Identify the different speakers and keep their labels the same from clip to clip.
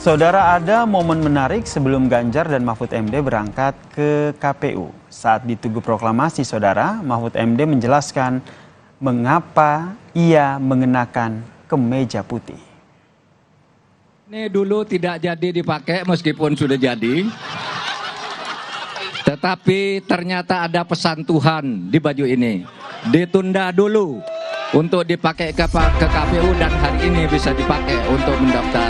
Speaker 1: Saudara, ada momen menarik sebelum Ganjar dan Mahfud MD berangkat ke KPU. Saat di Tugu Proklamasi, Saudara, Mahfud MD menjelaskan mengapa ia mengenakan kemeja putih.
Speaker 2: Ini dulu tidak jadi dipakai meskipun sudah jadi. Tetapi ternyata ada pesan Tuhan di baju ini. Ditunda dulu untuk dipakai ke KPU dan hari ini bisa dipakai untuk mendaftar.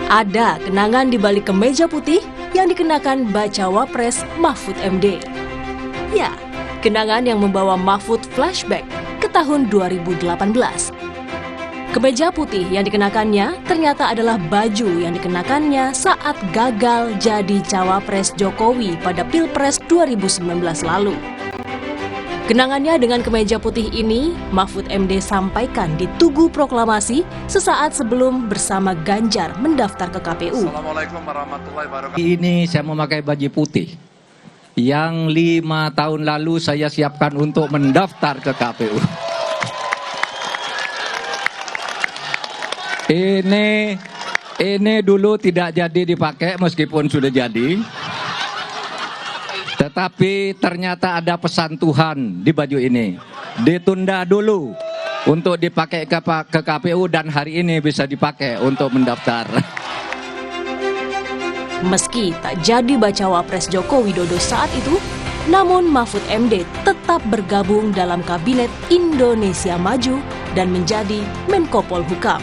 Speaker 3: Ada kenangan di balik kemeja putih yang dikenakan Bacawa Pres Mahfud MD. Ya, kenangan yang membawa Mahfud flashback ke tahun 2018. Kemeja putih yang dikenakannya ternyata adalah baju yang dikenakannya saat gagal jadi Cawapres Jokowi pada Pilpres 2019 lalu. Kenangannya dengan kemeja putih ini, Mahfud MD sampaikan di Tugu Proklamasi sesaat sebelum bersama Ganjar mendaftar ke KPU.
Speaker 4: Assalamualaikum warahmatullahi wabarakatuh.
Speaker 2: Ini saya memakai baju putih yang 5 tahun lalu saya siapkan untuk mendaftar ke KPU. Ini dulu tidak jadi dipakai meskipun sudah jadi. Tetapi ternyata ada pesan Tuhan di baju ini. Ditunda dulu untuk dipakai ke KPU dan hari ini bisa dipakai untuk mendaftar.
Speaker 3: Meski tak jadi Bacawa Pres Joko Widodo saat itu, namun Mahfud MD tetap bergabung dalam Kabinet Indonesia Maju dan menjadi Menko Polhukam.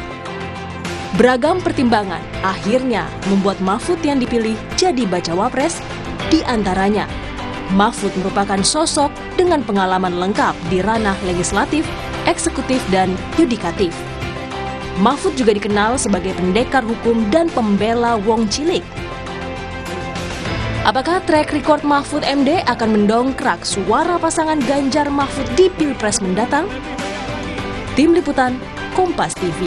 Speaker 3: Beragam pertimbangan akhirnya membuat Mahfud yang dipilih jadi Bacawa Pres, di antaranya Mahfud merupakan sosok dengan pengalaman lengkap di ranah legislatif, eksekutif, dan yudikatif. Mahfud juga dikenal sebagai pendekar hukum dan pembela wong cilik. Apakah track record Mahfud MD akan mendongkrak suara pasangan Ganjar Mahfud di Pilpres mendatang? Tim Liputan Kompas TV.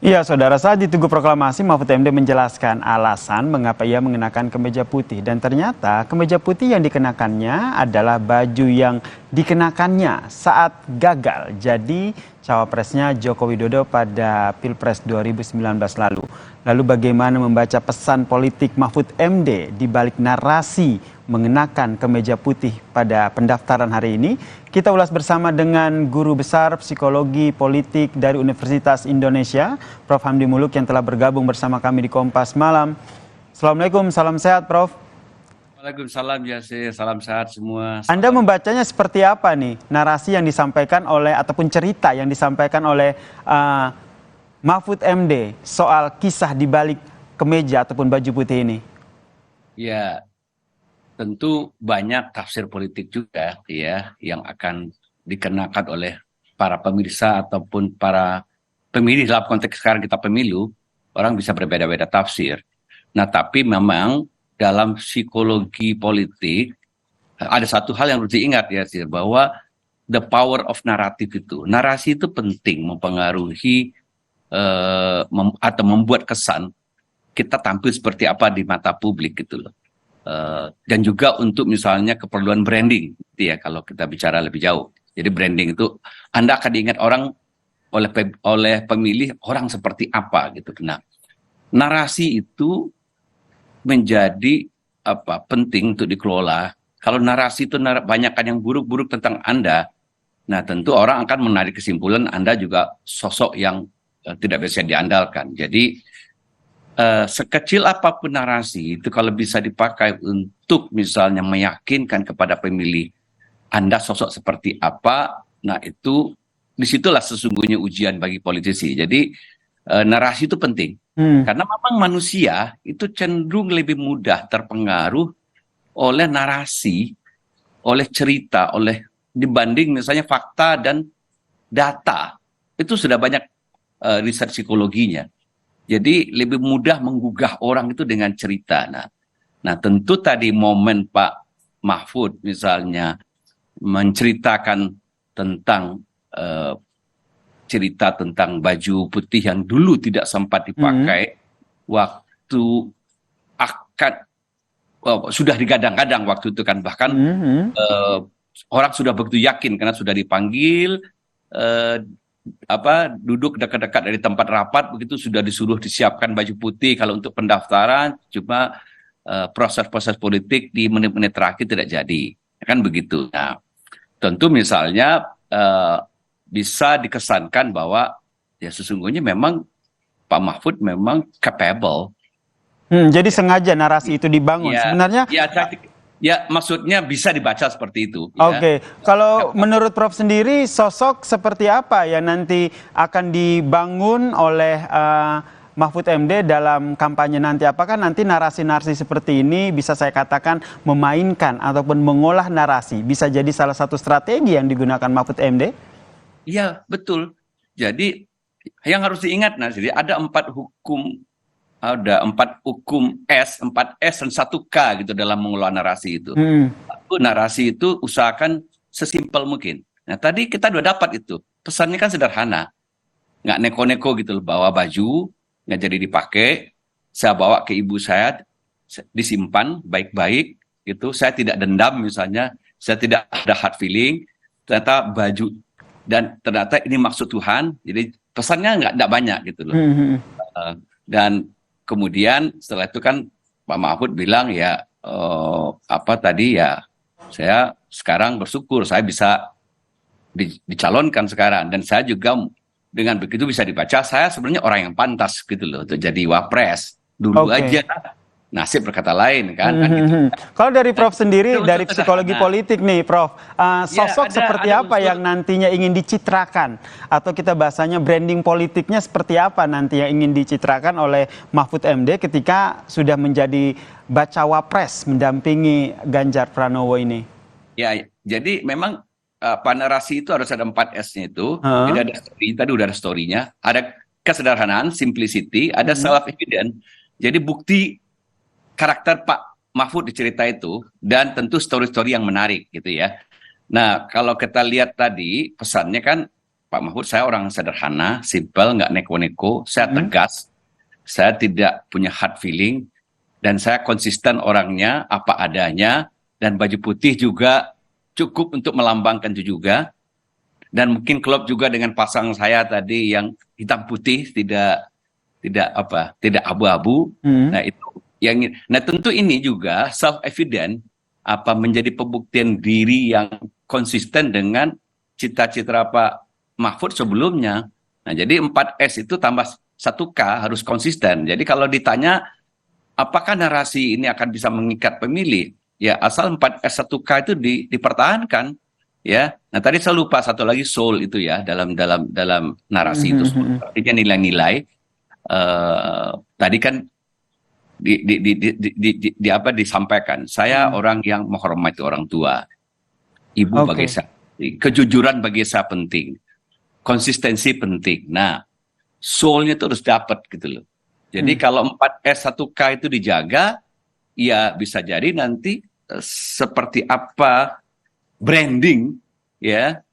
Speaker 1: Iya, Saudara, saat di Tugu Proklamasi, Mahfud MD menjelaskan alasan mengapa ia mengenakan kemeja putih. Dan ternyata kemeja putih yang dikenakannya adalah baju yang dikenakannya saat gagal jadi cawapresnya Joko Widodo pada Pilpres 2019 lalu. Lalu bagaimana membaca pesan politik Mahfud MD di balik narasi mengenakan kemeja putih pada pendaftaran hari ini? Kita ulas bersama dengan Guru Besar Psikologi Politik dari Universitas Indonesia, Prof. Hamdi Muluk, yang telah bergabung bersama kami di Kompas Malam. Assalamualaikum, salam sehat, Prof.
Speaker 4: Waalaikumsalam, Yasir. Salam sehat semua.
Speaker 1: Anda membacanya seperti apa nih narasi yang disampaikan oleh ataupun cerita yang disampaikan oleh Mahfud MD soal kisah di balik kemeja ataupun baju putih ini?
Speaker 4: Ya, tentu banyak tafsir politik juga ya yang akan dikenakan oleh para pemirsa ataupun para pemilih. Dalam konteks sekarang kita pemilu, orang bisa berbeda-beda tafsir. Nah, tapi memang dalam psikologi politik ada satu hal yang harus diingat ya, Sir, bahwa the power of narrative itu, narasi itu penting mempengaruhi atau membuat kesan kita tampil seperti apa di mata publik gitu loh. Dan juga untuk misalnya keperluan branding gitu ya, kalau kita bicara lebih jauh. Jadi branding itu Anda akan diingat orang oleh pemilih orang seperti apa gitu. Nah, narasi itu menjadi penting untuk dikelola. Kalau narasi itu banyakkan yang buruk-buruk tentang Anda, nah tentu orang akan menarik kesimpulan Anda juga sosok yang tidak bisa diandalkan. Jadi sekecil apapun narasi itu kalau bisa dipakai untuk misalnya meyakinkan kepada pemilih Anda sosok seperti apa, nah itu disitulah sesungguhnya ujian bagi politisi. Jadi narasi itu penting. Karena memang manusia itu cenderung lebih mudah terpengaruh oleh narasi, oleh cerita, dibanding misalnya fakta dan data. Itu sudah banyak riset psikologinya. Jadi lebih mudah menggugah orang itu dengan cerita. Nah tentu tadi momen Pak Mahfud misalnya menceritakan tentang cerita tentang baju putih yang dulu tidak sempat dipakai waktu akan sudah digadang-gadang waktu itu kan, bahkan orang sudah begitu yakin karena sudah dipanggil eh, duduk dekat-dekat dari tempat rapat, begitu sudah disuruh disiapkan baju putih kalau untuk pendaftaran, cuma proses-proses politik di menit-menit terakhir tidak jadi, kan begitu. Nah, tentu misalnya bisa dikesankan bahwa ya sesungguhnya memang Pak Mahfud memang capable.
Speaker 1: Jadi sengaja narasi itu dibangun.
Speaker 4: Ya,
Speaker 1: Sebenarnya
Speaker 4: ya maksudnya bisa dibaca seperti itu.
Speaker 1: Oke, kalau menurut Prof sendiri sosok seperti apa yang nanti akan dibangun oleh Mahfud MD dalam kampanye nanti? Apakah nanti narasi-narasi seperti ini bisa saya katakan memainkan ataupun mengolah narasi bisa jadi salah satu strategi yang digunakan Mahfud MD?
Speaker 4: Iya, betul. Jadi yang harus diingat, nah, jadi ada 4 hukum S, 4S dan 1K gitu dalam mengelola narasi itu. Narasi itu usahakan sesimpel mungkin. Nah, tadi kita udah dapat itu. Pesannya kan sederhana. Nggak neko-neko gitu loh, bawa baju, nggak jadi dipakai. Saya bawa ke ibu saya, disimpan baik-baik gitu. Saya tidak dendam misalnya, saya tidak ada hard feeling. Ternyata baju, dan ternyata ini maksud Tuhan. Jadi pesannya nggak banyak gitu loh. Dan kemudian setelah itu kan Pak Mahfud bilang ya saya sekarang bersyukur saya bisa dicalonkan sekarang, dan saya juga dengan begitu bisa dibaca saya sebenarnya orang yang pantas gitu loh untuk jadi wapres dulu aja. Nasib berkata lain kan. Gitu.
Speaker 1: Kalau dari Prof sendiri, dari psikologi politik nih Prof, sosok seperti apa yang nantinya ingin dicitrakan, atau kita bahasanya branding politiknya seperti apa nanti yang ingin dicitrakan oleh Mahfud MD ketika sudah menjadi bacawa pres mendampingi Ganjar Pranowo ini? Ya,
Speaker 4: jadi memang narasi itu harus ada 4S-nya itu. Jadi ada story, tadi udah ada story-nya, ada kesederhanaan, simplicity, ada self-evident. Jadi bukti karakter Pak Mahfud di cerita itu, dan tentu story-story yang menarik gitu ya. Nah, kalau kita lihat tadi pesannya kan Pak Mahfud, saya orang sederhana, simple, nggak neko-neko, saya tegas, saya tidak punya hard feeling, dan saya konsisten orangnya apa adanya, dan baju putih juga cukup untuk melambangkan itu juga. Dan mungkin klop juga dengan pasang saya tadi yang hitam putih, tidak abu-abu. Nah, itu nah tentu ini juga self-evident menjadi pembuktian diri yang konsisten dengan cita-cita Pak Mahfud sebelumnya. Nah, jadi 4S itu tambah 1K harus konsisten. Jadi kalau ditanya apakah narasi ini akan bisa mengikat pemilih, ya asal 4S 1K itu dipertahankan ya. Nah, tadi saya lupa satu lagi soul itu ya dalam narasi itu, artinya nilai-nilai. Tadi kan disampaikan, saya orang yang menghormati orang tua, ibu bagi saya, kejujuran bagi saya penting, konsistensi penting. Nah, soulnya itu harus dapat gitu loh. Jadi kalau 4S 1K itu dijaga, ya bisa jadi nanti seperti apa branding ya,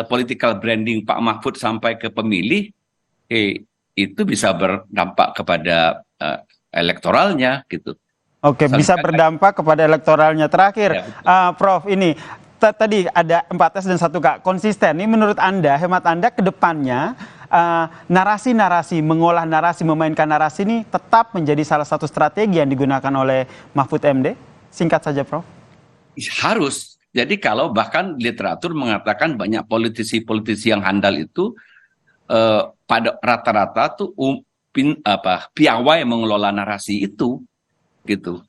Speaker 4: political branding Pak Mahfud sampai ke pemilih, itu bisa berdampak kepada elektoralnya gitu.
Speaker 1: Oke, bisa berdampak kepada elektoralnya. Terakhir, ya, Prof, ini tadi ada 4S dan 1K konsisten. Ini menurut Anda, hemat Anda ke depannya narasi-narasi, mengolah narasi, memainkan narasi ini tetap menjadi salah satu strategi yang digunakan oleh Mahfud MD? Singkat saja, Prof.
Speaker 4: Harus. Jadi kalau bahkan literatur mengatakan banyak politisi-politisi yang handal itu pada rata-rata tuh piawai mengelola narasi itu gitu.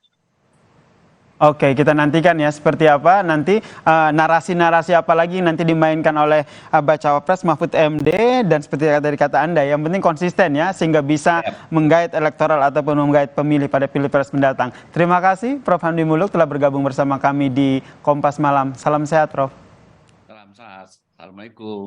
Speaker 1: Oke, kita nantikan ya seperti apa nanti narasi-narasi apa lagi nanti dimainkan oleh bacawa pres Mahfud MD, dan seperti dari kata Anda yang penting konsisten ya sehingga bisa menggait elektoral ataupun menggait pemilih pada pilpres mendatang. Terima kasih Prof Hamdi Muluk telah bergabung bersama kami di Kompas Malam. Salam sehat, Prof.
Speaker 4: Salam sehat. Assalamualaikum.